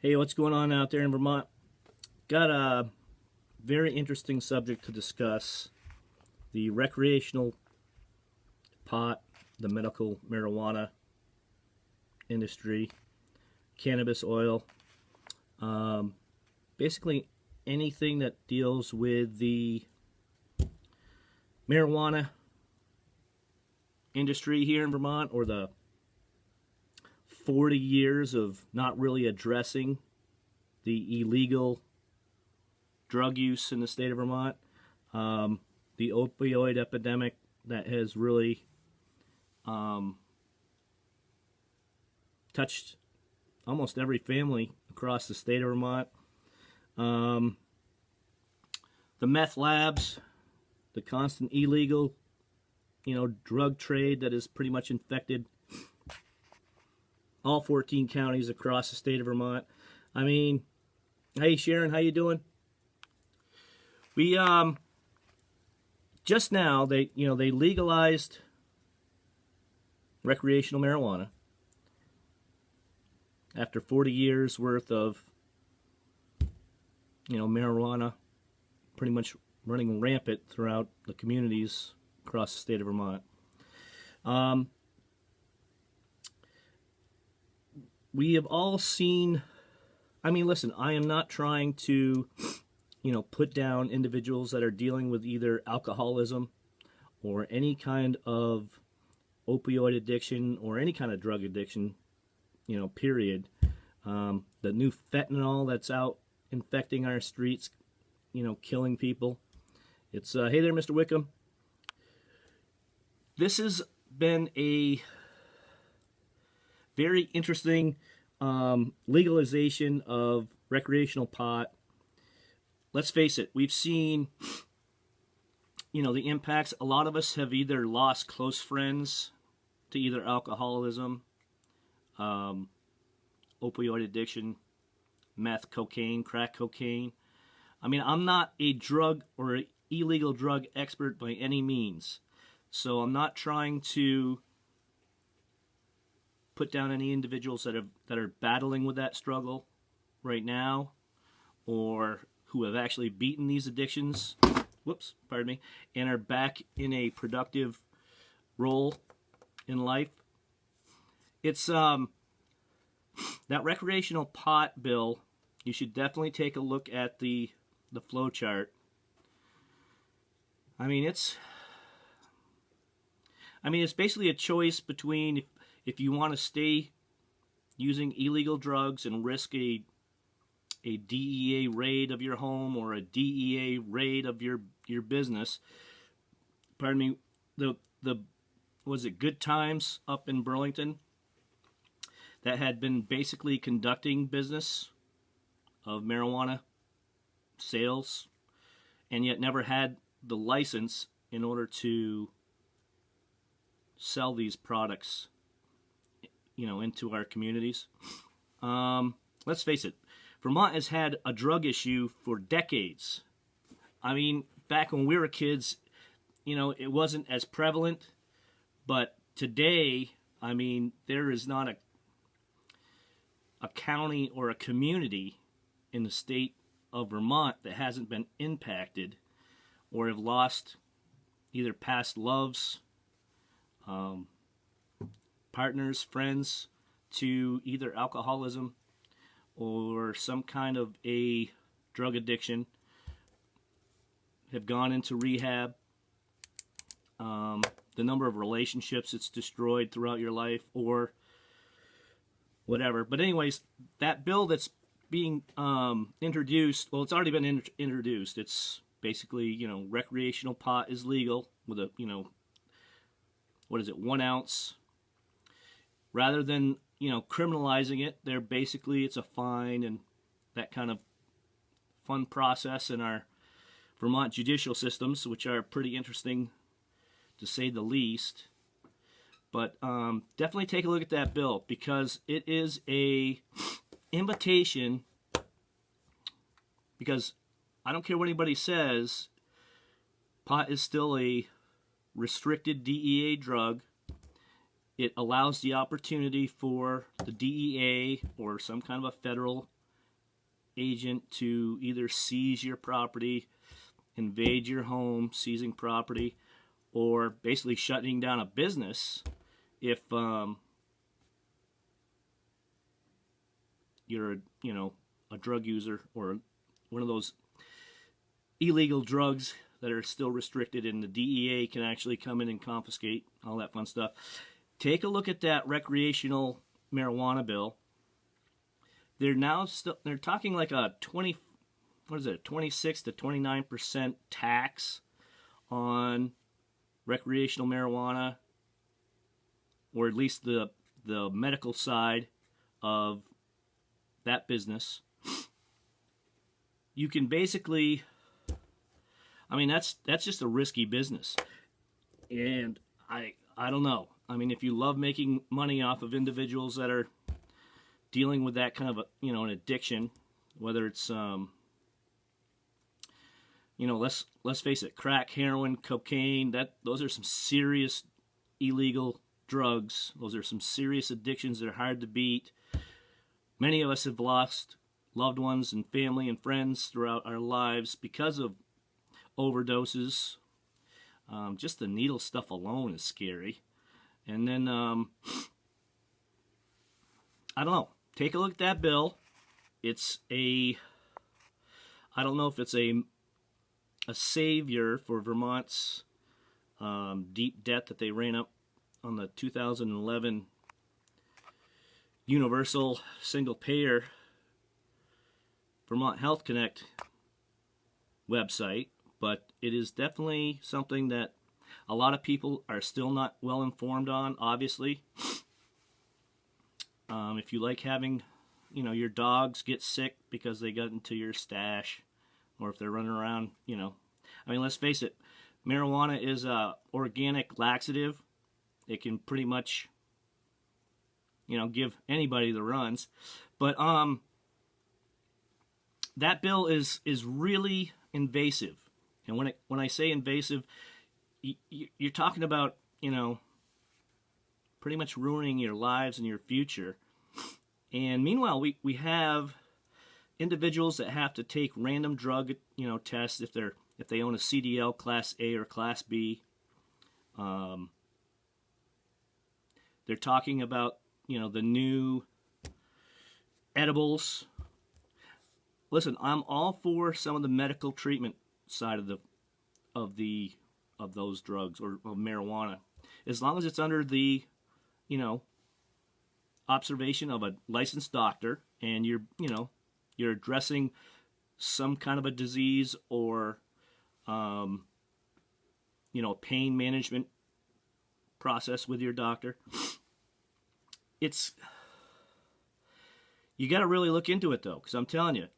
Hey, what's going on out there in Vermont? Got a very interesting subject to discuss: the recreational pot, the medical marijuana industry, cannabis oil, basically anything that deals with the marijuana industry here in Vermont, or the 40 years of not really addressing the illegal drug use in the state of Vermont, the opioid epidemic that has really touched almost every family across the state of Vermont, the meth labs, the constant illegal, drug trade that has pretty much infected all 14 counties across the state of Vermont. I mean, hey Sharon, how you doing? We just now they legalized recreational marijuana after 40 years worth of marijuana pretty much running rampant throughout the communities across the state of Vermont. We have all seen, listen, I am not trying to, put down individuals that are dealing with either alcoholism or any kind of opioid addiction or any kind of drug addiction, period. The new fentanyl that's out infecting our streets, killing people. It's, hey there, Mr. Wickham. This has been a very interesting legalization of recreational pot. Let's face it, we've seen, the impacts. A lot of us have either lost close friends to either alcoholism, opioid addiction, meth, cocaine, crack cocaine. I'm not a drug or illegal drug expert by any means, so I'm not trying to put down any individuals that are battling with that struggle right now, or who have actually beaten these addictions, and are back in a productive role in life. It's that recreational pot bill. You should definitely take a look at the flow chart. It's basically a choice between if you want to stay using illegal drugs and risk a DEA raid of your home or a DEA raid of your business. Pardon me. The was it Good Times up in Burlington that had been basically conducting business of marijuana sales and yet never had the license in order to sell these products into our communities. Let's face it, Vermont has had a drug issue for decades. Back when we were kids, it wasn't as prevalent, but today, there is not a county or a community in the state of Vermont that hasn't been impacted or have lost either past loves, partners, friends, to either alcoholism or some kind of a drug addiction, have gone into rehab. The number of relationships it's destroyed throughout your life, or whatever. But anyways, that bill that's being introduced, well, it's already been introduced. It's basically, recreational pot is legal with a, 1 ounce. Rather than, criminalizing it, it's a fine and that kind of fun process in our Vermont judicial systems, which are pretty interesting to say the least. But definitely take a look at that bill, because it is a invitation, because I don't care what anybody says, pot is still a restricted DEA drug. It allows the opportunity for the DEA or some kind of a federal agent to either seize your property, invade your home, seizing property, or basically shutting down a business if you're a drug user or one of those illegal drugs that are still restricted, and the DEA can actually come in and confiscate all that fun stuff. Take a look at that recreational marijuana bill. They're talking like a 26 to 29% tax on recreational marijuana, or at least the medical side of that business. You can basically, I mean, that's just a risky business, and I don't know. I mean, if you love making money off of individuals that are dealing with that kind of an addiction, whether it's let's face it, crack, heroin, cocaine, those are some serious illegal drugs. Those are some serious addictions that are hard to beat. Many of us have lost loved ones and family and friends throughout our lives because of overdoses. Just the needle stuff alone is scary. And then, I don't know. Take a look at that bill. I don't know if it's a savior for Vermont's deep debt that they ran up on the 2011 universal single-payer Vermont Health Connect website, but it is definitely something that a lot of people are still not well informed on, obviously. If you like having, your dogs get sick because they got into your stash, or if they're running around, I mean, let's face it, marijuana is a organic laxative. It can pretty much, give anybody the runs. But that bill is really invasive. And when I say invasive, you're talking about, pretty much ruining your lives and your future. And meanwhile, we have individuals that have to take random drug, tests if they own a CDL Class A or Class B. They're talking about, the new edibles. Listen, I'm all for some of the medical treatment side of those drugs or of marijuana, as long as it's under the, observation of a licensed doctor, and you're addressing some kind of a disease or, pain management process with your doctor. You got to really look into it, though, because I'm telling you,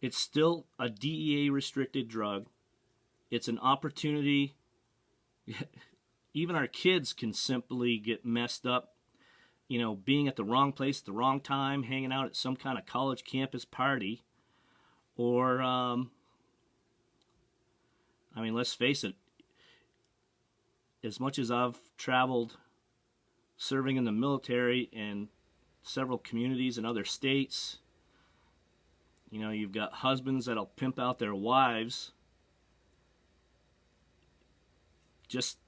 it's still a DEA restricted drug. It's an opportunity. Even our kids can simply get messed up, being at the wrong place at the wrong time, hanging out at some kind of college campus party, or, let's face it, as much as I've traveled serving in the military in several communities in other states, you've got husbands that'll pimp out their wives just,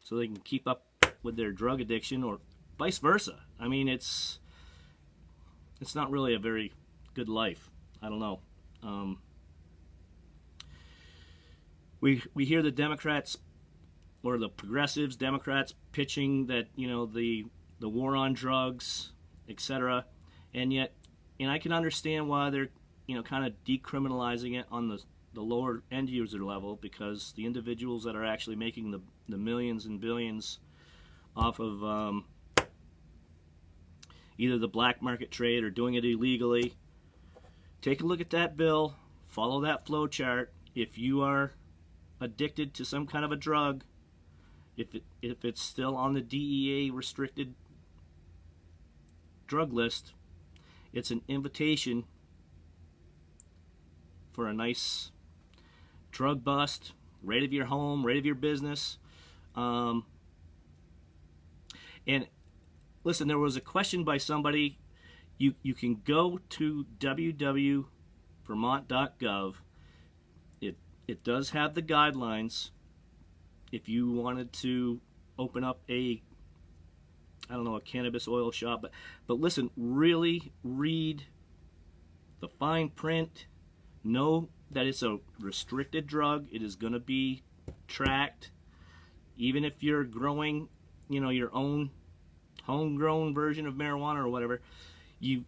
so they can keep up with their drug addiction, or vice versa. I mean, it's not really a very good life. I don't know. We hear the Democrats, or the progressives, Democrats, pitching that, the war on drugs, etc. And yet, I can understand why they're, kind of decriminalizing it on the lower end user level, because the individuals that are actually making the millions and billions off of either the black market trade or doing it illegally. Take a look at that bill, follow that flow chart. If you are addicted to some kind of a drug, if it's still on the DEA restricted drug list, it's an invitation for a nice drug bust, right of your home, right of your business. And listen, there was a question by somebody, you can go to www.vermont.gov. It does have the guidelines if you wanted to open up a, I don't know, a cannabis oil shop. But listen, really read the fine print. Know that it's a restricted drug. It is going to be tracked. Even if you're growing, your own homegrown version of marijuana or whatever, you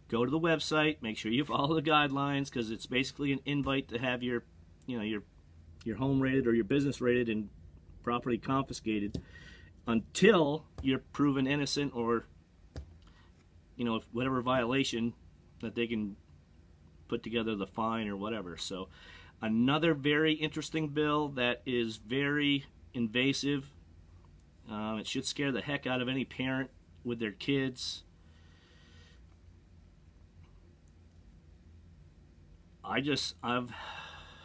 go to the website, make sure you follow the guidelines, because it's basically an invite to have your home raided or your business raided and property confiscated until you're proven innocent, or whatever violation that they can put together the fine or whatever. So another very interesting bill that is very invasive. It should scare the heck out of any parent with their kids. I don't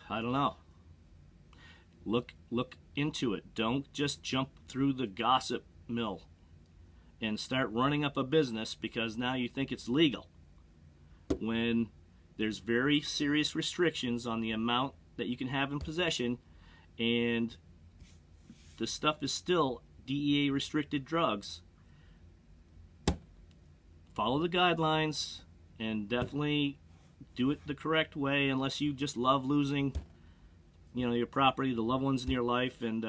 know. Look into it. Don't just jump through the gossip mill and start running up a business because now you think it's legal, when there's very serious restrictions on the amount that you can have in possession, and the stuff is still DEA restricted drugs. Follow the guidelines and definitely do it the correct way, unless you just love losing, your property, the loved ones in your life. And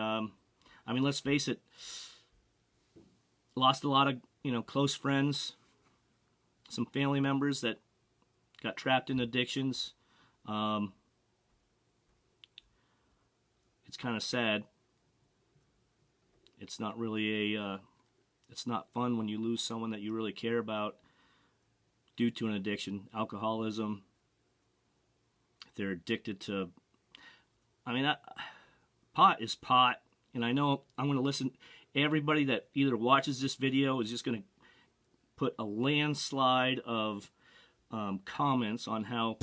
let's face it, lost a lot of, close friends, some family members that got trapped in addictions. It's kind of sad. It's not really it's not fun when you lose someone that you really care about due to an addiction, alcoholism. If they're addicted to, pot is pot, and I know I'm going to listen. Everybody that either watches this video is just going to put a landslide of comments on how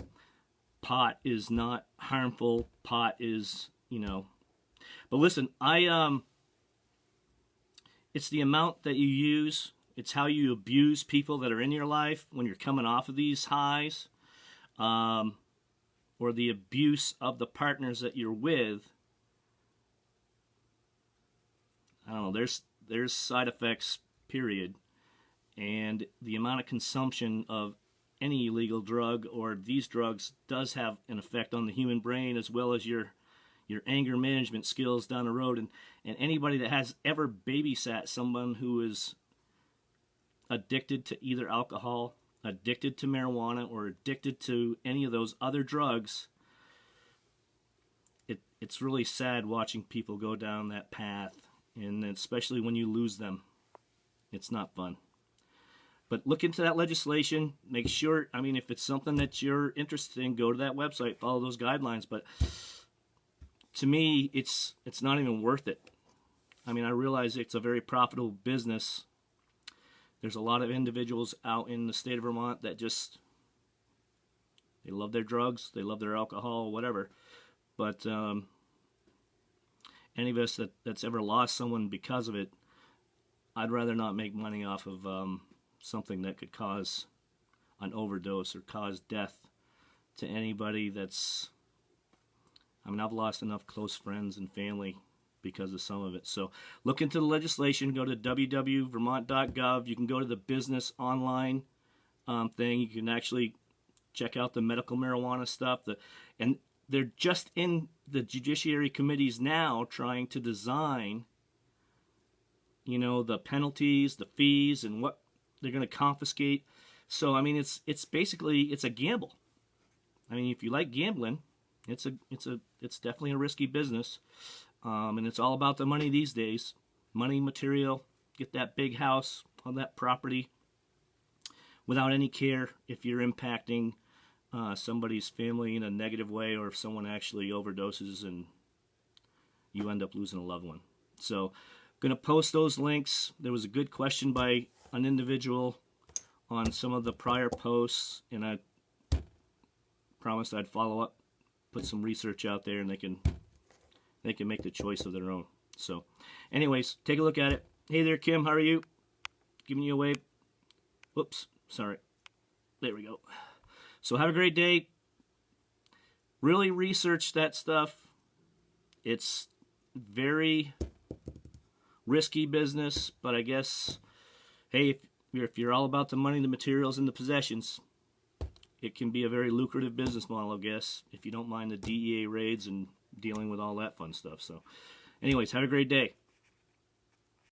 pot is not harmful. Pot is, But listen, it's the amount that you use. It's how you abuse people that are in your life when you're coming off of these highs, or the abuse of the partners that you're with. I don't know. There's side effects, period. And the amount of consumption of any illegal drug or these drugs does have an effect on the human brain, as well as your anger management skills down the road. And anybody that has ever babysat someone who is addicted to either alcohol, addicted to marijuana, or addicted to any of those other drugs, it's really sad watching people go down that path, and especially when you lose them. It's not fun. But look into that legislation. Make sure, if it's something that you're interested in, go to that website, follow those guidelines. But to me, it's not even worth it. I realize it's a very profitable business. There's a lot of individuals out in the state of Vermont that they love their drugs, they love their alcohol, whatever. But any of us that's ever lost someone because of it, I'd rather not make money off of something that could cause an overdose or cause death to anybody that's... I've lost enough close friends and family because of some of it. So look into the legislation. Go to www.vermont.gov. You can go to the business online thing. You can actually check out the medical marijuana stuff. And they're just in the judiciary committees now trying to design, the penalties, the fees, and what they're going to confiscate. So it's basically, it's a gamble. If you like gambling, it's definitely a risky business. And it's all about the money these days. Money, material, get that big house on that property without any care if you're impacting somebody's family in a negative way, or if someone actually overdoses and you end up losing a loved one. So I'm going to post those links. There was a good question by an individual on some of the prior posts, and I promised I'd follow up, put some research out there, and they can make the choice of their own. So anyways, take a look at it. Hey there, Kim, how are you? Giving you a wave. Whoops, sorry. There we go. So have a great day. Really research that stuff. It's very risky business, but I guess, hey, if you're all about the money, the materials, and the possessions, it can be a very lucrative business model, I guess, if you don't mind the DEA raids and dealing with all that fun stuff. So anyways, have a great day.